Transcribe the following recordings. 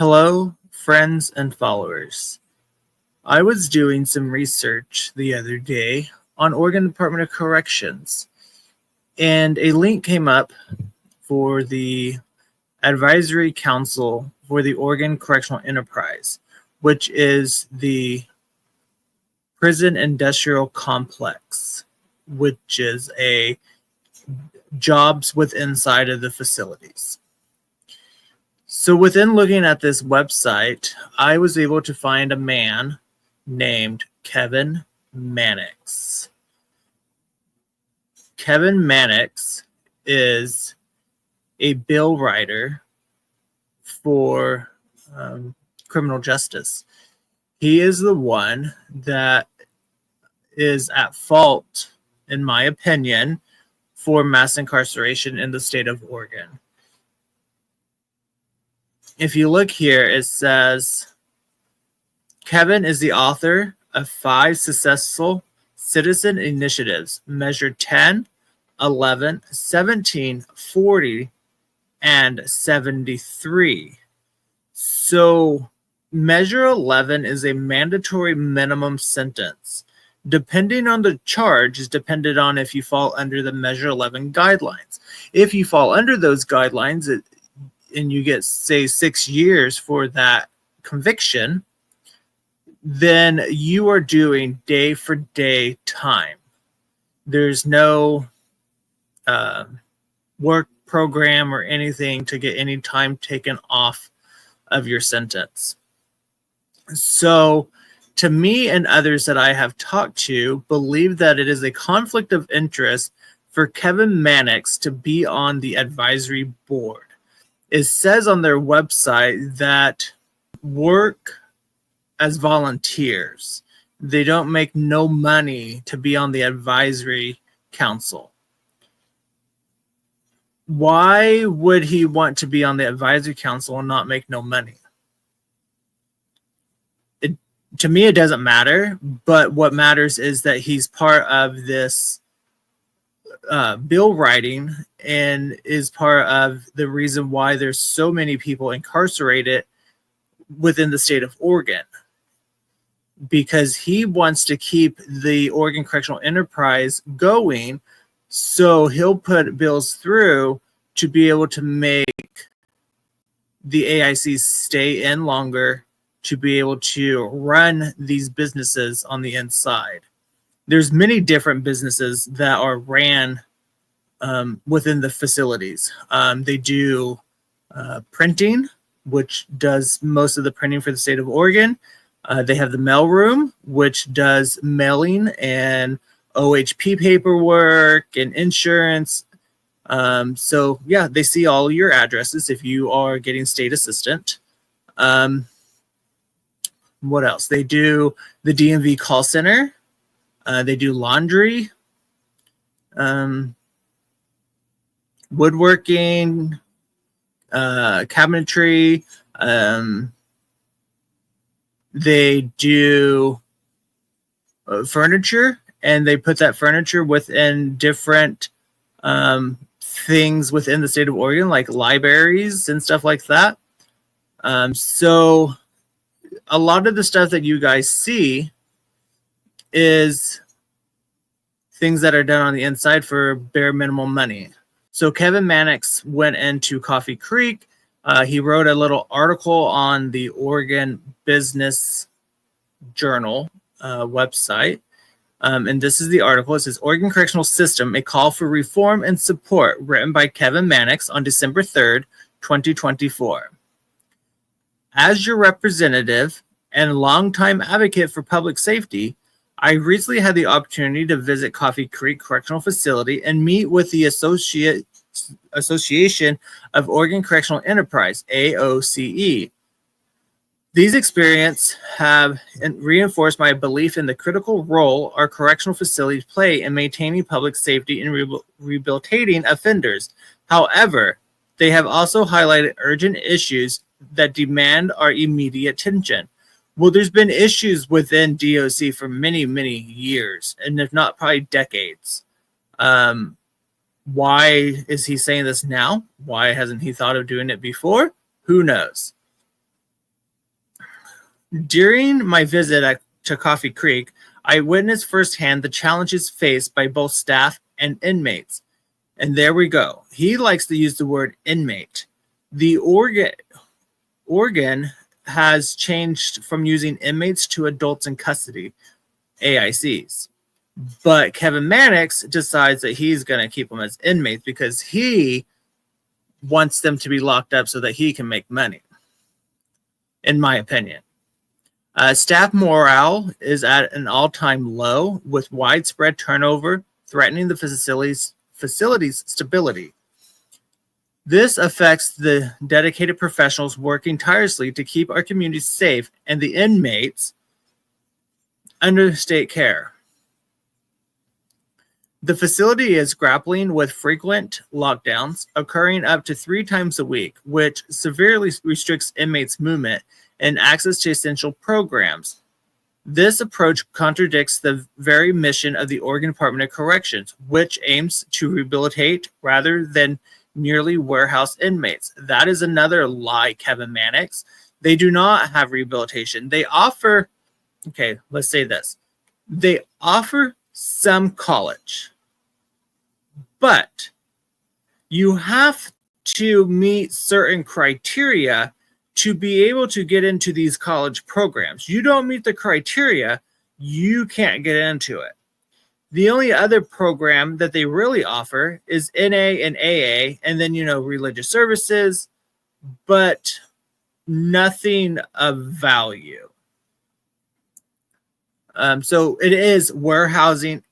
Hello, friends and followers. I was doing some research the other day on Oregon Department of Corrections, and a link came up for the Advisory Council for the Oregon Correctional Enterprise, which is the prison industrial complex, which is a jobs within inside of the facilities. So within looking at this website, I was able to find a man named Kevin Mannix. Kevin Mannix is a bill writer for criminal justice. He is the one that is at fault, in my opinion, for mass incarceration in the state of Oregon. If you look here, it says Kevin is the author of 5 successful citizen initiatives, Measure 10, 11, 17, 40, and 73. So Measure 11 is a mandatory minimum sentence. Depending on the charge is dependent on if you fall under the Measure 11 guidelines. If you fall under those guidelines, and you get, say, 6 years for that conviction, then you are doing day for day time. There's no work program or anything to get any time taken off of your sentence. So to me and others that I have talked to believe that it is a conflict of interest for Kevin Mannix to be on the advisory board. It says on their website that work as volunteers. They don't make no money to be on the advisory council. Why would he want to be on the advisory council and not make no money? To me, it doesn't matter, but what matters is that he's part of this bill writing and is part of the reason why there's so many people incarcerated within the state of Oregon, because he wants to keep the Oregon Correctional Enterprise going, so he'll put bills through to be able to make the AICs stay in longer, to be able to run these businesses on the inside. There's many different businesses that are ran within the facilities. They do printing, which does most of the printing for the state of Oregon. They have the mail room, which does mailing and OHP paperwork and insurance. So yeah, they see all your addresses if you are getting state assistant. What else? They do the DMV call center. They do laundry, woodworking, cabinetry. They do furniture, and they put that furniture within different things within the state of Oregon, like libraries and stuff like that. So a lot of the stuff that you guys see is things that are done on the inside for bare minimum money. So Kevin Mannix went into Coffee Creek. He wrote a little article on the Oregon Business Journal website. And this is the article. It says, Oregon Correctional System, a call for reform and support, written by Kevin Mannix on December 3rd, 2024. As your representative and longtime advocate for public safety, I recently had the opportunity to visit Coffee Creek Correctional Facility and meet with the Association of Oregon Correctional Enterprise, AOCE. These experiences have reinforced my belief in the critical role our correctional facilities play in maintaining public safety and rehabilitating offenders. However, they have also highlighted urgent issues that demand our immediate attention. Well, there's been issues within DOC for many, many years, and if not, probably decades. Why is he saying this now? Why hasn't he thought of doing it before? Who knows? During my visit to Coffee Creek, I witnessed firsthand the challenges faced by both staff and inmates. And there we go. He likes to use the word inmate. The Oregon has changed from using inmates to adults in custody, AICs. But Kevin Mannix decides that he's going to keep them as inmates because he wants them to be locked up so that he can make money, in my opinion. Staff morale is at an all-time low with widespread turnover threatening the facility's stability. This affects the dedicated professionals working tirelessly to keep our communities safe and the inmates under state care. The facility is grappling with frequent lockdowns occurring up to 3 times a week, which severely restricts inmates' movement and access to essential programs. This approach contradicts the very mission of the Oregon Department of Corrections, which aims to rehabilitate rather than merely warehouse inmates. That is another lie, Kevin Mannix. They do not have rehabilitation. They offer, okay, let's say this. They offer some college, but you have to meet certain criteria to be able to get into these college programs. You don't meet the criteria, you can't get into it. The only other program that they really offer is NA and AA, and then, religious services, but nothing of value. So it is warehousing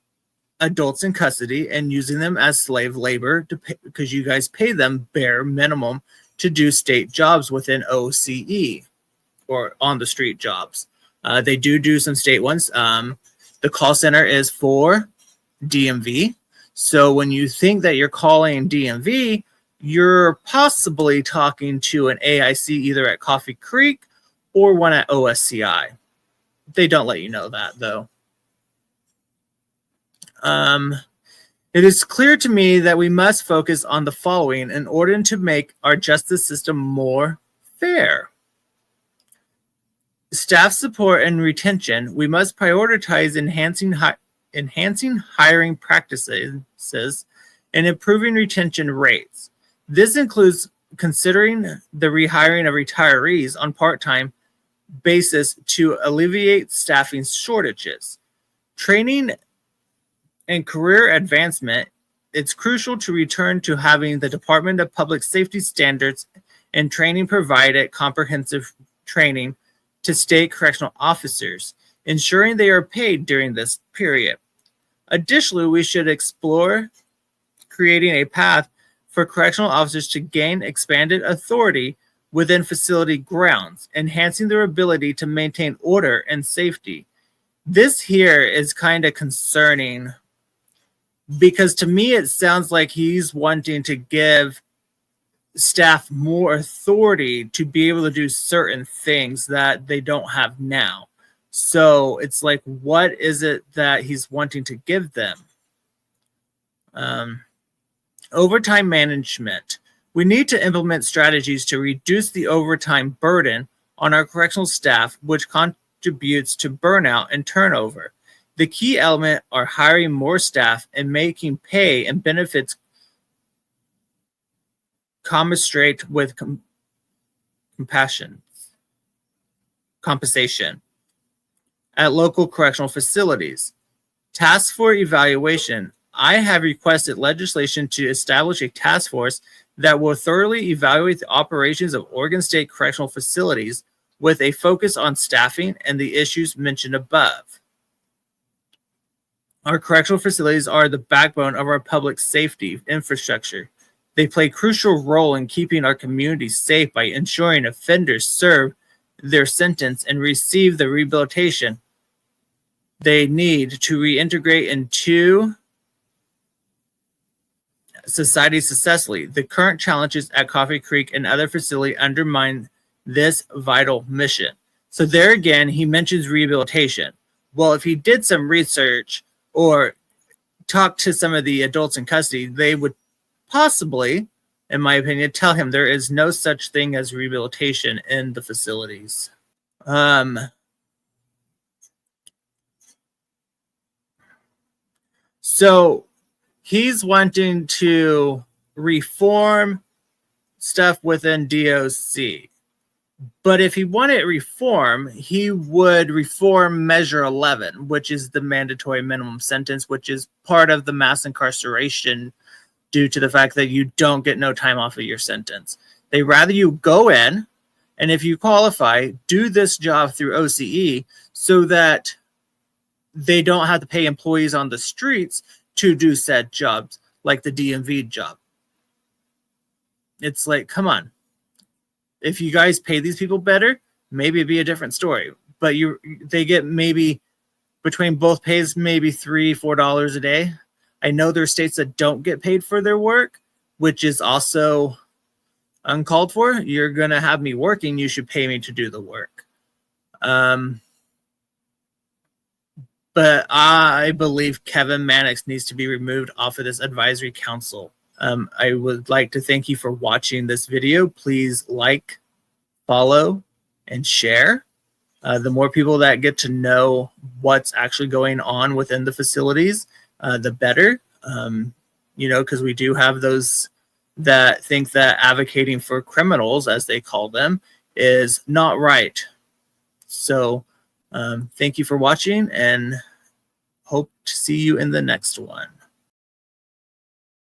adults in custody and using them as slave labor because you guys pay them bare minimum to do state jobs within OCE or on the street jobs. They do some state ones. The call center is for DMV. So when you think that you're calling DMV, you're possibly talking to an AIC either at Coffee Creek or one at OSCI. They don't let you know that, though. It is clear to me that we must focus on the following in order to make our justice system more fair. Staff support and retention. We must prioritize enhancing hiring practices and improving retention rates. This includes considering the rehiring of retirees on part-time basis to alleviate staffing shortages. Training and career advancement, it's crucial to return to having the Department of Public Safety standards and training provided comprehensive training to state correctional officers, ensuring they are paid during this period. Additionally, we should explore creating a path for correctional officers to gain expanded authority within facility grounds, enhancing their ability to maintain order and safety. This here is kind of concerning because to me it sounds like he's wanting to give staff more authority to be able to do certain things that they don't have now. So it's like, what is it that he's wanting to give them? Overtime management. We need to implement strategies to reduce the overtime burden on our correctional staff, which contributes to burnout and turnover. The key element are hiring more staff and making pay and benefits commensurate with compensation at local correctional facilities. Task for evaluation. I have requested legislation to establish a task force that will thoroughly evaluate the operations of Oregon State correctional facilities with a focus on staffing and the issues mentioned above. Our correctional facilities are the backbone of our public safety infrastructure. They play a crucial role in keeping our communities safe by ensuring offenders serve their sentence and receive the rehabilitation they need to reintegrate into society successfully. The current challenges at Coffee Creek and other facilities undermine this vital mission. So there again, he mentions rehabilitation. Well, if he did some research or talked to some of the adults in custody, they would possibly, in my opinion, tell him there is no such thing as rehabilitation in the facilities. So he's wanting to reform stuff within DOC. But if he wanted reform, he would reform Measure 11, which is the mandatory minimum sentence, which is part of the mass incarceration due to the fact that you don't get no time off of your sentence. They rather you go in, and if you qualify, do this job through OCE so that they don't have to pay employees on the streets to do said jobs, like the DMV job. It's like, come on. If you guys pay these people better, maybe it'd be a different story. But they get maybe between both pays maybe $3-4 a day. I know there are states that don't get paid for their work, which is also uncalled for. You're gonna have me working, you should pay me to do the work. But I believe Kevin Mannix needs to be removed off of this advisory council. I would like to thank you for watching this video. Please like, follow, and share. The more people that get to know what's actually going on within the facilities, the better. Because we do have those that think that advocating for criminals, as they call them, is not right. So thank you for watching, and hope to see you in the next one.